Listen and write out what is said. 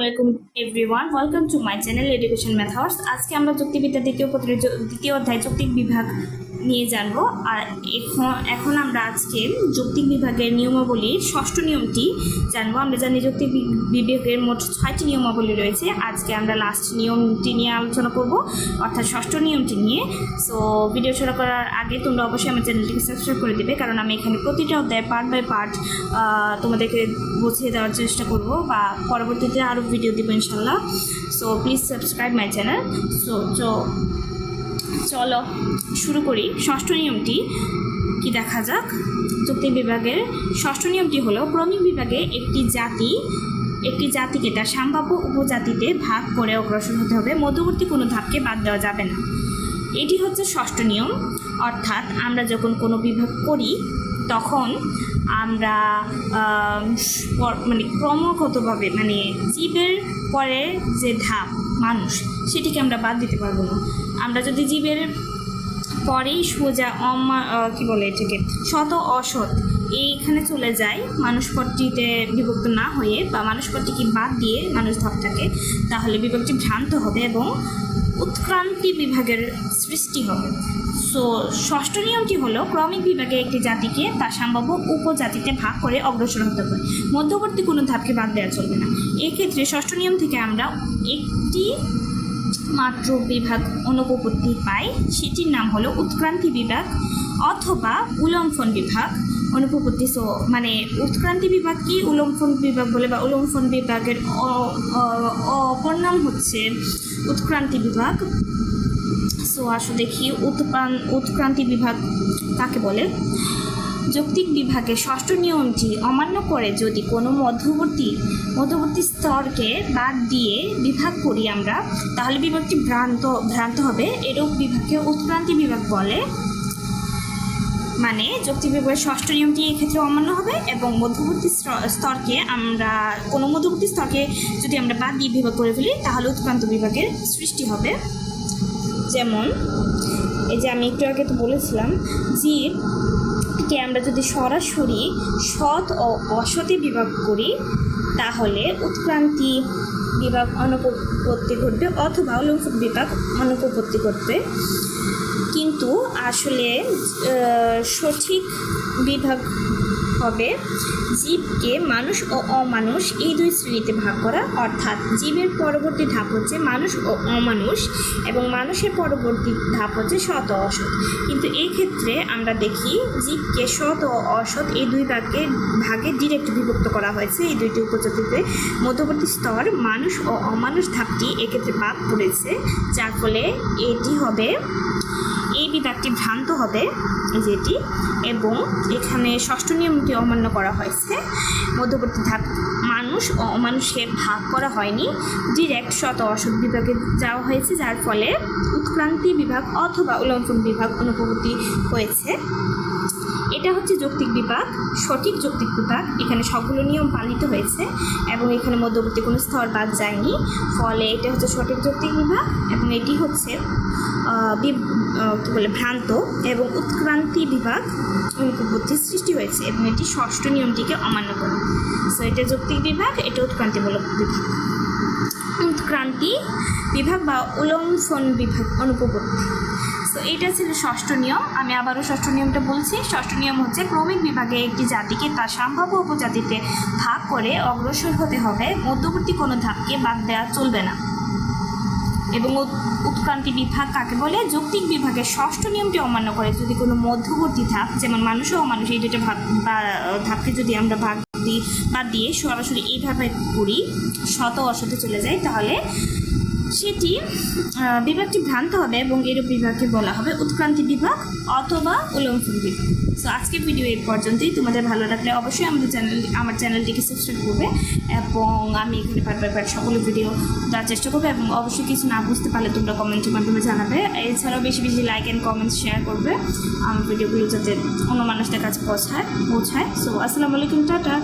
Welcome everyone, welcome to my channel education methods. আজকে আমরা যুক্তিবিদ্যা দ্বিতীয় পত্রের দ্বিতীয় অধ্যায় যৌক্তিক বিভাগ নিয়ে জানবো। আর এখন আমরা আজকে যৌক্তিক বিভাগের নিয়মাবলীর ষষ্ঠ নিয়মটি জানবো। আমরা জানি যৌক্তিক বিভাগের মোট 6টি নিয়মাবলী রয়েছে। আজকে আমরা লাস্ট নিয়মটি নিয়ে আলোচনা করব, অর্থাৎ ষষ্ঠ নিয়মটি নিয়ে। সো ভিডিও শুরু করার আগে তোমরা অবশ্যই আমার চ্যানেলটিকে সাবস্ক্রাইব করে দেবে, কারণ আমি এখানে প্রতিটা অধ্যায় পার্ট বাই পার্ট তোমাদেরকে বুঝিয়ে দেওয়ার চেষ্টা করব, বা পরবর্তীতে আরও ভিডিও দেবো ইনশাল্লাহ। So please subscribe my channel. চলো শুরু করি। ষষ্ঠ নিয়মটি কি দেখা যাক। যৌক্তিক বিভাগের ষষ্ঠ নিয়মটি হলো, ক্রমিক বিভাগে একটি জাতিকে তার সম্ভাব্য উপজাতিতে ভাগ করে অগ্রসর হতে হবে, মধ্যবর্তী কোনো ধাপকে বাদ দেওয়া যাবে না। এটি হচ্ছে ষষ্ঠ নিয়ম। অর্থাৎ আমরা যখন কোনো বিভাগ করি তখন আমরা ক্রমাগতভাবে জীবের পরে যে ধাপ মানুষ, সেটিকে আমরা বাদ দিতে পারবো না। আমরা যদি জীবের পরেই সোজা এটাকে শত অসৎ এইখানে চলে যায়, মানুষ পদটিতে বিভক্ত না হয়ে বা মানুষ পদটিকে বাদ দিয়ে মানুষ ধাপটাকে, তাহলে বিভাগটি ভ্রান্ত হবে এবং উৎক্রান্তি বিভাগের সৃষ্টি হবে। সো ষষ্ঠ নিয়মটি হলো, ক্রমিক বিভাগে একটি জাতিকে তার সম্ভাব্য উপজাতিতে ভাগ করে অগ্রসর হতে হবে, মধ্যবর্তী কোনো ধাপকে বাদ দেওয়া চলবে না। এক্ষেত্রে ষষ্ঠ নিয়ম থেকে আমরা একটি মাত্র বিভাগ অনুপপত্তি পাই, সেটির নাম হলো উৎক্রান্তি বিভাগ অথবা উলম্ফন বিভাগ অনুপপত্তি। উৎক্রান্তি বিভাগ কি উলম্ফন বিভাগ বলে, বা উলম্ফন বিভাগের অপর নাম হচ্ছে উৎক্রান্তি বিভাগ। সো আসো দেখি উৎক্রান্তি বিভাগ কাকে বলে। যৌক্তিক বিভাগের ষষ্ঠ নিয়মটি অমান্য করে যদি কোনো মধ্যবর্তী স্তরকে বাদ দিয়ে বিভাগ করি আমরা, তাহলে বিভাগটি ভ্রান্ত হবে। এরূপ বিভাগকে উৎক্রান্তি বিভাগ বলে। যৌক্তিক বিভাগের ষষ্ঠ নিয়মটি এক্ষেত্রে অমান্য হবে এবং কোনো মধ্যবর্তী স্তরকে যদি আমরা বাদ দিয়ে বিভাগ করে ফেলি, তাহলে উৎক্রান্ত বিভাগের সৃষ্টি হবে। যেমন এই যে আমি একটু আগে তো বলেছিলাম, জীবকে আমরা যদি সরাসরি সৎ ও অসতে বিভাগ করি, তাহলে উৎক্রান্তি বিভাগ অনুপপত্তি ঘটবে অথবা উলম্ফন বিভাগ অনুপপত্তি ঘটবে। কিন্তু আসলে সঠিক বিভাগ হবে জীবকে মানুষ ও অমানুষ এই দুই শ্রেণীতে ভাগ করা। অর্থাৎ জীবের পরবর্তী ধাপ হচ্ছে মানুষ ও অমানুষ, এবং মানুষের পরবর্তী ধাপ হচ্ছে সৎ ও অসৎ। কিন্তু এই ক্ষেত্রে আমরা দেখি জীবকে সৎ ও অসৎ এই দুই ভাগে ডিরেক্ট বিভক্ত করা হয়েছে। এই দুইটি উপজাতিতে মধ্যবর্তী স্তর মানুষ ও অমানুষ ধাপটি এক্ষেত্রে বাদ পড়েছে, যার ফলে এই বিভাগটি ভ্রান্ত হবে যেটি। এবং এখানে ষষ্ঠ নিয়মটি অমান্য করা হয়েছে। মধ্যবর্তী ধাপ মানুষ ও অমানুষে ভাগ করা হয়নি, ডিরেক্ট সৎ ও অসৎ বিভাগে যাওয়া হয়েছে, যার ফলে উৎক্রান্তি বিভাগ অথবা উলম্ফন বিভাগ অনুপপত্তি হয়েছে। এটা হচ্ছে যৌক্তিক বিভাগ, সঠিক যৌক্তিক বিভাগ। এখানে সবগুলো নিয়ম পালিত হয়েছে এবং এখানে মধ্যবর্তী কোনো স্তর বাদ যায়নি, ফলে এটা হচ্ছে সঠিক যৌক্তিক বিভাগ। এবং এটি হচ্ছে ভ্রান্ত এবং উৎক্রান্তি বিভাগ অনুপপত্তির সৃষ্টি হয়েছে, এবং এটি ষষ্ঠ নিয়মটিকে অমান্য করে। সো এটা যৌক্তিক বিভাগ, এটা উৎক্রান্তিমূলক বিভাগ। উৎক্রান্তি বিভাগ বা উলম্ফন বিভাগ অনুপপত্তি। তো এটা ছিল ষষ্ঠ নিয়ম। আমি আবারও ষষ্ঠ নিয়মটা বলছি। ষষ্ঠ নিয়ম হচ্ছে, ক্রমিক বিভাগে একটি জাতিকে তার সম্ভাব্য উপজাতিতে ভাগ করে অগ্রসর হতে হবে, মধ্যবর্তী কোনো ধাপকে বাদ দেওয়া চলবে না। এবং উৎক্রান্তি বিভাগ কাকে বলে? যৌক্তিক বিভাগের ষষ্ঠ নিয়মটি অমান্য করে যদি কোনো মধ্যবর্তী ধাপ, যেমন মানুষ ও অমানুষ এই দুটো ধাপকে যদি আমরা বাদ দিয়ে সরাসরি এইভাবে করি, শত অসতে চলে যায়, তাহলে সেটি বিভাগটি ভ্রান্ত হবে এবং এরূপ বিভাগকে বলা হবে উৎক্রান্তি বিভাগ অথবা উলম্ফন বিভাগ। সো আজকের ভিডিও এই পর্যন্তই। তোমাদের ভালো লাগলে অবশ্যই আমার চ্যানেলটিকে সাবস্ক্রাইব করবে, এবং আমি এখানে পার্ট সকল ভিডিও দেওয়ার চেষ্টা করবো। এবং অবশ্যই কিছু না বুঝতে পারলে তোমরা কমেন্টের মাধ্যমে জানাবে। এছাড়াও বেশি বেশি লাইক অ্যান্ড কমেন্টস শেয়ার করবে আমার ভিডিওগুলো, যাতে অন্য মানুষদের কাছে পৌঁছায়। সো আসসালামু আলাইকুম, টাটা।